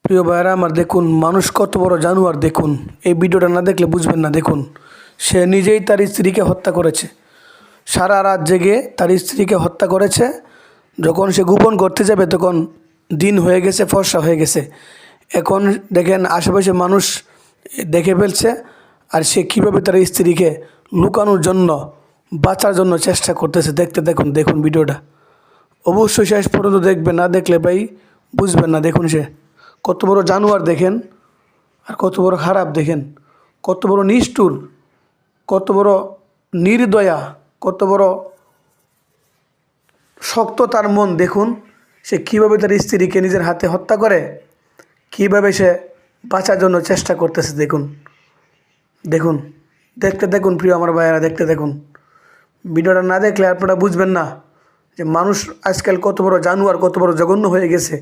প্রিয় ভাইয়েরা আমার, দেখুন মানুষ কত বড় জানোয়ার। দেখুন, এই ভিডিওটা না দেখলে বুঝবেন না। দেখুন, সে নিজেই তার স্ত্রীকে হত্যা করেছে। সারা রাত জেগে তার স্ত্রীকে হত্যা করেছে। যখন সে গোপন করতে যাবে তখন দিন হয়ে গেছে, ফর্সা হয়ে গেছে। এখন দেখেন আশেপাশে মানুষ দেখে ফেলছে, আর সে কীভাবে তার স্ত্রীকে লুকানোর জন্য, বাঁচার জন্য চেষ্টা করতেছে। দেখুন দেখুন ভিডিওটা অবশ্যই শেষ পর্যন্ত দেখবেন, না দেখলে ভাই বুঝবেন না। দেখুন সে কত বড় জানোয়ার দেখেন, আর কত বড় খারাপ দেখেন, কত বড় নিষ্ঠুর, কত বড় নির্দয়া, কত বড় শক্ত তার মন। দেখুন সে কীভাবে তার স্ত্রীকে নিজের হাতে হত্যা করে, কীভাবে সে বাঁচার জন্য চেষ্টা করতেছে। দেখুন দেখুন দেখুন প্রিয় আমার ভাইয়েরা, দেখুন ভিডিওটা না দেখলে আপনারা বুঝবেন না যে মানুষ আজকাল কত বড় জানোয়ার, কত বড় জঘন্য হয়ে গেছে,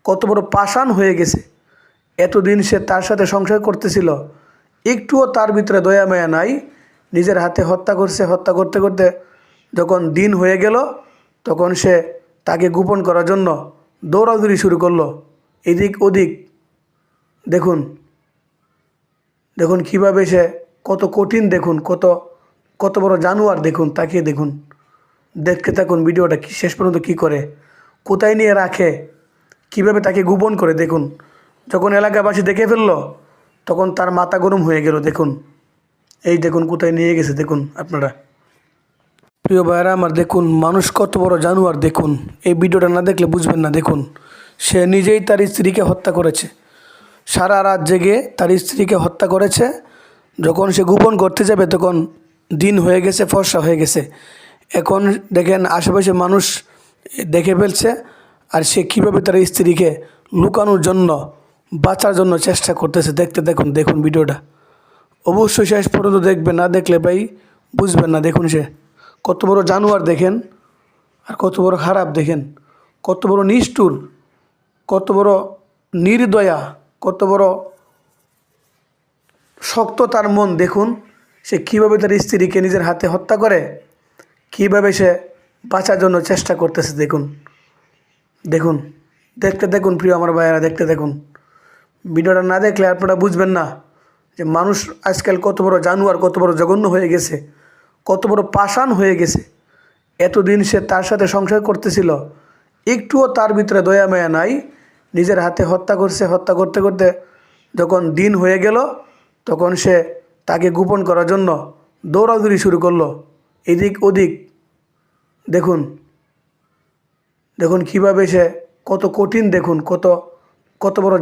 কত বড় পাষাণ হয়ে গেছে। এতদিন সে তার সাথে সংসার করতেছিল, একটুও তার ভিতরে দয়া মায়া নাই, নিজের হাতে হত্যা করছে। হত্যা করতে করতে যখন দিন হয়ে গেল তখন সে তাকে গোপন করার জন্য দৌড়াদৌড়ি শুরু করলো, এদিক ওদিক। দেখুন দেখুন কীভাবে সে কত কঠিন, দেখুন কত কত বড় জানোয়ার। দেখুন তাকিয়ে দেখুন, দেখতে থাকুন ভিডিওটা কি শেষ পর্যন্ত কী করে, কোথায় নিয়ে রাখে, কিভাবে তাকে গোপন করে। দেখুন যখন এলাকাবাসী দেখে ফেললো তখন তার মাথা গরম হয়ে গেল। দেখুন এই দেখুন কোথায় নিয়ে গেছে। দেখুন আপনারা, প্রিয় ভাইয়েরা আমার, দেখুন মানুষ কত বড় জানোয়ার। দেখুন এই ভিডিওটা না দেখলে বুঝবেন না। দেখুন সে নিজেই তার স্ত্রীকে হত্যা করেছে। সারা রাত জেগে তার স্ত্রীকে হত্যা করেছে। যখন সে গোপন করতে যাবে তখন দিন হয়ে গেছে, ফর্সা হয়ে গেছে। এখন দেখেন আশেপাশে মানুষ দেখে ফেলছে, আর সে কীভাবে তার স্ত্রীকে লুকানোর জন্য, বাঁচার জন্য চেষ্টা করতেছে। দেখুন ভিডিওটা অবশ্যই শেষ পর্যন্ত দেখবেন, না দেখলে ভাই বুঝবেন না। দেখুন সে কত বড় জানোয়ার দেখেন, আর কত বড় খারাপ দেখেন, কত বড় নিষ্ঠুর, কত বড় নির্দয়া, কত বড় শক্ত তার মন। দেখুন সে কীভাবে তার স্ত্রীকে নিজের হাতে হত্যা করে, কীভাবে সে বাঁচার জন্য চেষ্টা করতেছে। দেখুন দেখুন দেখুন প্রিয় আমার ভাইয়েরা, দেখুন ভিডিওটা না দেখলে আপনারা বুঝবেন না যে মানুষ আজকাল কত বড় জানোয়ার, কত বড় জঘন্য হয়ে গেছে, কত বড় পাষাণ হয়ে গেছে। এতদিন সে তার সাথে সংসার করতেছিল, একটুও তার ভিতরে দয়া মায়া নাই, নিজের হাতে হত্যা করছে। হত্যা করতে করতে যখন দিন হয়ে গেল তখন সে তাকে গোপন করার জন্য দৌড়াদৌড়ি শুরু করলো, এদিক ওদিক। দেখুন দেখুন কীভাবে সে কত কঠিন, দেখুন কত কত বড়